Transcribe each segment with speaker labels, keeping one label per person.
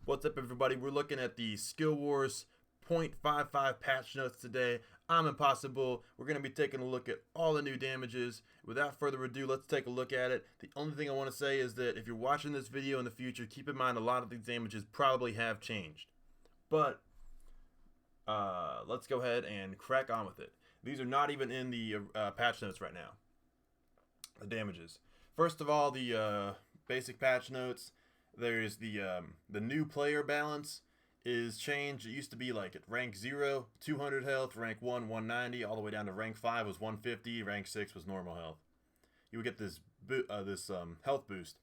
Speaker 1: What's up, everybody? We're looking at the SkillWarz 0.55 patch notes today. I'm Impossible. We're going to be taking a look at all the new damages. Without further ado, let's take a look at it. The only thing I want to say is that if you're watching this video in the future, keep in mind a lot of these damages probably have changed. But let's go ahead and crack on with it. These are not even in the patch notes right now. The damages. First of all, the basic patch notes. There's the new player balance is changed. It used to be like at rank 0, 200 health, rank 1, 190, all the way down to rank 5 was 150, rank 6 was normal health. You would get this health boost.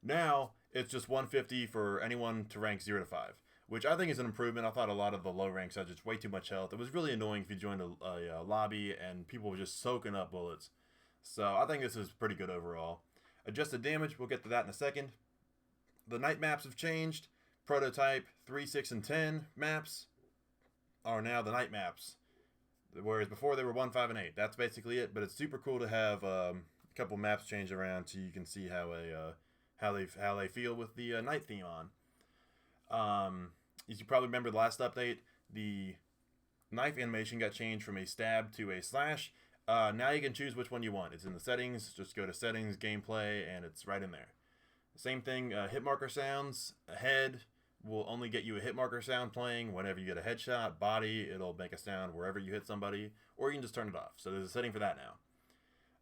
Speaker 1: Now it's just 150 for anyone to rank 0 to 5, which I think is an improvement. I thought a lot of the low ranks had just way too much health. It was really annoying if you joined a lobby and people were just soaking up bullets. So I think this is pretty good overall. Adjusted damage, we'll get to that in a second. The night maps have changed. Prototype 3, 6, and 10 maps are now the night maps, whereas before they were 1, 5, and 8. That's basically it, but it's super cool to have a couple maps change around so you can see how they feel with the night theme on. As you probably remember the last update, the knife animation got changed from a stab to a slash. Now you can choose which one you want. It's in the settings. Just go to settings, gameplay, and it's right in there. Same thing, hit marker sounds. Head will only get you a hit marker sound playing whenever you get a headshot. Body, it'll make a sound wherever you hit somebody, or you can just turn it off. So there's a setting for that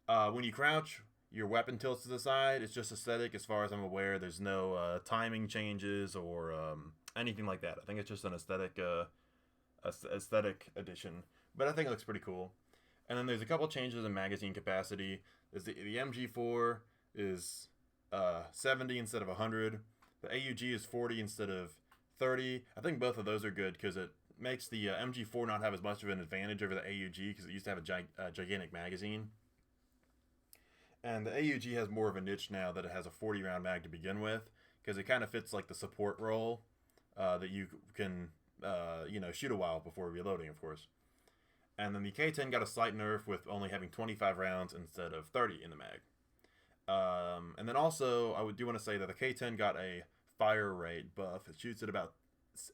Speaker 1: now. When you crouch, your weapon tilts to the side. It's just aesthetic as far as I'm aware. There's no timing changes or anything like that. I think it's just an aesthetic addition, but I think it looks pretty cool. And then there's a couple changes in magazine capacity. There's the MG4 is 70 instead of 100. The AUG is 40 instead of 30. I think both of those are good because it makes the MG4 not have as much of an advantage over the AUG because it used to have a gigantic magazine. And the AUG has more of a niche now that it has a 40 round mag to begin with because it kind of fits like the support role that you can shoot a while before reloading, of course. And then the K10 got a slight nerf with only having 25 rounds instead of 30 in the mag. And then also, I do want to say that the K10 got a fire rate buff. It shoots at about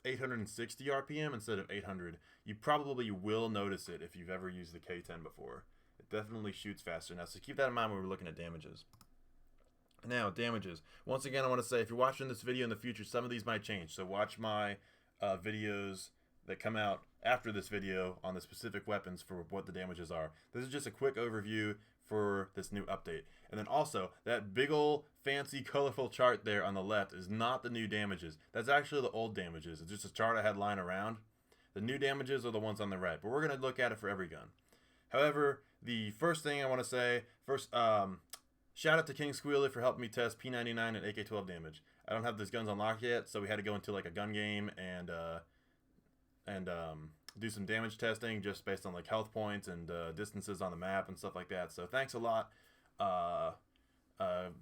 Speaker 1: 860 RPM instead of 800. You probably will notice it if you've ever used the K10 before. It definitely shoots faster now, so keep that in mind when we're looking at damages. Now, damages. Once again, I want to say if you're watching this video in the future, some of these might change. So watch my videos that come out after this video on the specific weapons for what the damages are. This is just a quick overview for this new update. And then also, that big ol' fancy colorful chart there on the left is not the new damages. That's actually the old damages. It's just a chart I had lying around. The new damages are the ones on the right, but we're going to look at it for every gun. However, the first thing I want to say, shout out to KingSquealer for helping me test P99 and AK-12 damage. I don't have those guns unlocked yet, so we had to go into like a gun game and do some damage testing just based on like health points and distances on the map and stuff like that. So thanks a lot.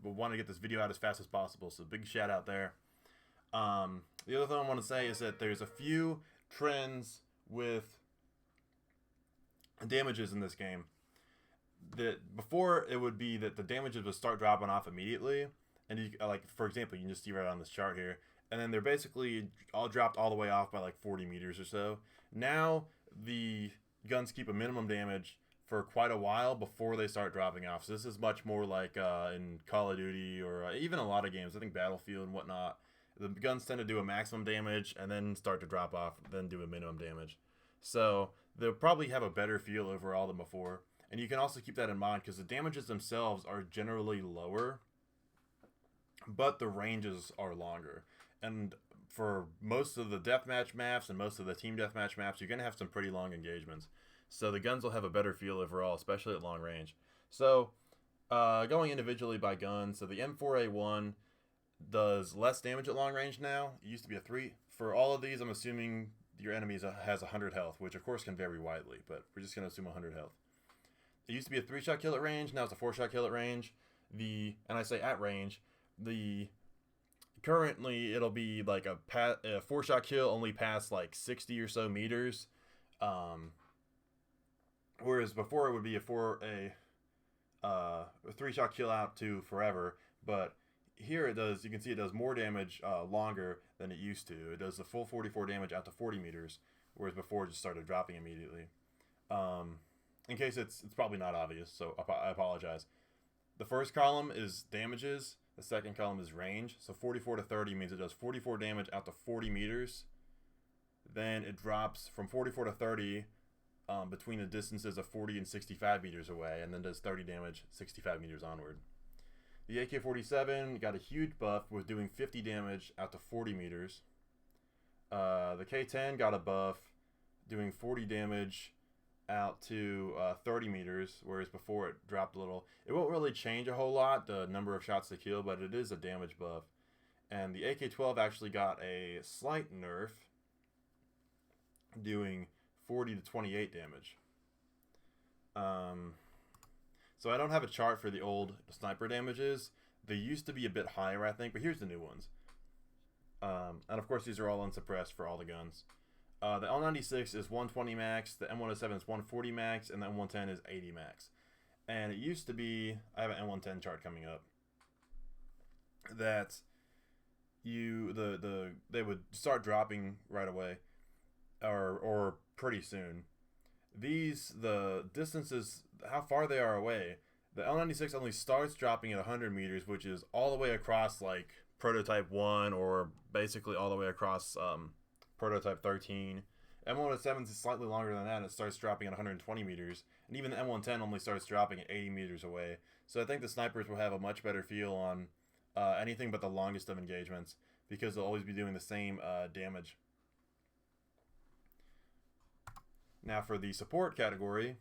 Speaker 1: We want to get this video out as fast as possible, so big shout out there. The other thing I want to say is that there's a few trends with damages in this game. That before it would be that the damages would start dropping off immediately, and you, like for example, you can just see right on this chart here. And then they're basically all dropped all the way off by like 40 meters or so. Now the guns keep a minimum damage for quite a while before they start dropping off. So this is much more like in Call of Duty or even a lot of games. I think Battlefield and whatnot. The guns tend to do a maximum damage and then start to drop off, then do a minimum damage. So they'll probably have a better feel overall than before. And you can also keep that in mind because the damages themselves are generally lower, but the ranges are longer. And for most of the deathmatch maps and most of the team deathmatch maps, you're going to have some pretty long engagements. So the guns will have a better feel overall, especially at long range. So going individually by gun, so the M4A1 does less damage at long range now. It used to be a 3. For all of these, I'm assuming your enemy has 100 health, which of course can vary widely, but we're just going to assume 100 health. It used to be a 3-shot kill at range, now it's a 4-shot kill at range. And I say at range, currently, it'll be like a 4-shot kill only past like 60 or so meters, whereas before it would be a 3-shot kill out to forever. But here it does, you can see it does more damage longer than it used to. It does the full 44 damage out to 40 meters, whereas before it just started dropping immediately. In case it's probably not obvious, so I apologize. The first column is damages, the second column is range. So 44 to 30 means it does 44 damage out to 40 meters. Then it drops from 44 to 30 between the distances of 40 and 65 meters away, and then does 30 damage 65 meters onward. The AK-47 got a huge buff with doing 50 damage out to 40 meters. The K-10 got a buff doing 40 damage out to 30 meters, whereas before it dropped a little. It won't really change a whole lot, the number of shots to kill, but it is a damage buff. And the AK-12 actually got a slight nerf, doing 40 to 28 damage. So I don't have a chart for the old sniper damages. They used to be a bit higher, I think, but here's the new ones. And of course, these are all unsuppressed for all the guns. The L96 is 120 max, the M107 is 140 max, and the M110 is 80 max. And it used to be, I have an M110 chart coming up, that they would start dropping right away, or pretty soon. The distances, how far they are away, the L96 only starts dropping at 100 meters, which is all the way across like prototype 1, or basically all the way across prototype 13. M107 is slightly longer than that, and it starts dropping at 120 meters, and even the M110 only starts dropping at 80 meters away. So I think the snipers will have a much better feel on anything but the longest of engagements, because they'll always be doing the same damage. Now for the support category,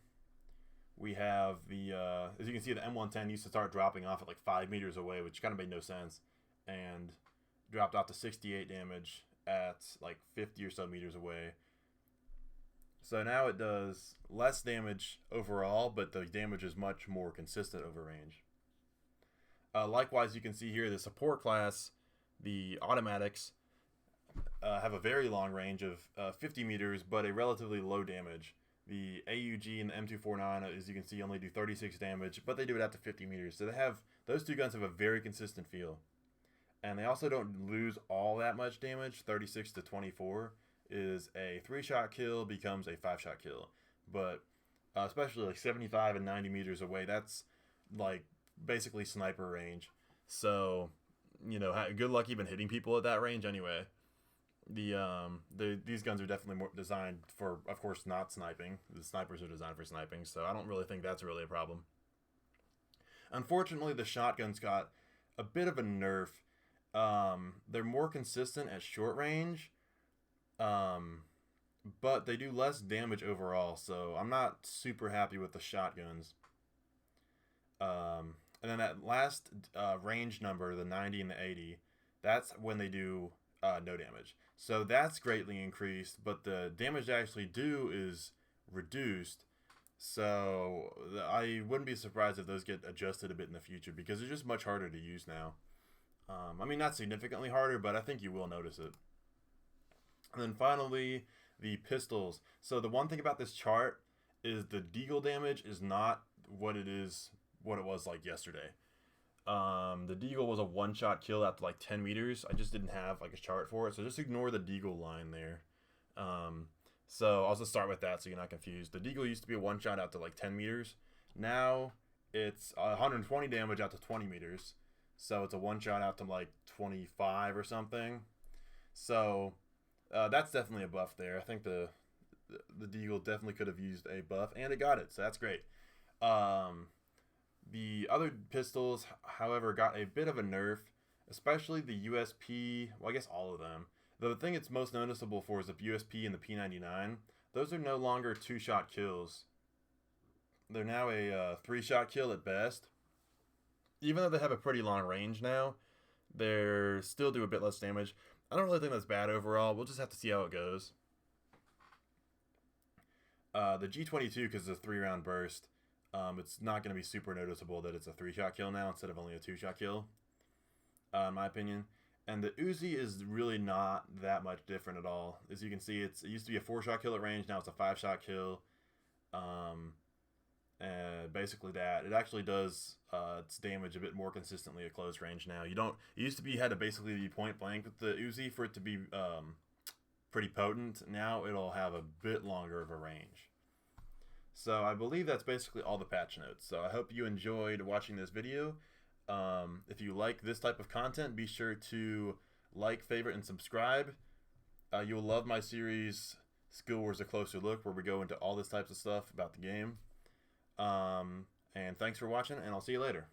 Speaker 1: we have the, as you can see, the M110 used to start dropping off at like 5 meters away, which kind of made no sense, and dropped off to 68 damage at like 50 or so meters away. So now it does less damage overall, but the damage is much more consistent over range. Likewise, you can see here the support class, the automatics, have a very long range of 50 meters, but a relatively low damage. The AUG and the M249, as you can see, only do 36 damage, but they do it out to 50 meters. So those two guns have a very consistent feel. And they also don't lose all that much damage. 36 to 24 is a 3-shot kill, becomes a 5-shot kill. But especially like 75 and 90 meters away, that's like basically sniper range. So, you know, good luck even hitting people at that range anyway. These guns are definitely more designed for, of course, not sniping. The snipers are designed for sniping, so I don't really think that's really a problem. Unfortunately, the shotguns got a bit of a nerf. They're more consistent at short range, but they do less damage overall, so I'm not super happy with the shotguns. And then that last range number, the 90 and the 80, that's when they do no damage. So that's greatly increased, but the damage they actually do is reduced. So I wouldn't be surprised if those get adjusted a bit in the future, because they're just much harder to use now. I mean, not significantly harder, but I think you will notice it. And then finally, the pistols. So the one thing about this chart is the deagle damage is not what it was like yesterday. The deagle was a 1-shot kill out to like 10 meters. I just didn't have like a chart for it, so just ignore the deagle line there. So I'll just start with that so you're not confused. The deagle used to be a 1-shot out to like 10 meters. Now it's 120 damage out to 20 meters. So it's a 1-shot out to like 25 or something. So that's definitely a buff there. I think the deagle definitely could have used a buff, and it got it, so that's great. The other pistols, however, got a bit of a nerf, especially the USP. Well, I guess all of them. The thing it's most noticeable for is the USP and the P99. Those are no longer 2-shot kills. They're now a 3-shot kill at best. Even though they have a pretty long range now, they still do a bit less damage. I don't really think that's bad overall. We'll just have to see how it goes. The G22, because it's a 3-round burst, it's not going to be super noticeable that it's a 3-shot kill now instead of only a 2-shot kill, in my opinion. And the Uzi is really not that much different at all. As you can see, it used to be a 4-shot kill at range, now it's a 5-shot kill. Basically that. It actually does its damage a bit more consistently at close range now. You don't. It used to be you had to basically be point blank with the Uzi for it to be pretty potent. Now it'll have a bit longer of a range. So I believe that's basically all the patch notes. So I hope you enjoyed watching this video. If you like this type of content, be sure to like, favorite, and subscribe. You'll love my series, SkillWarz A Closer Look, where we go into all this types of stuff about the game. And thanks for watching, and I'll see you later.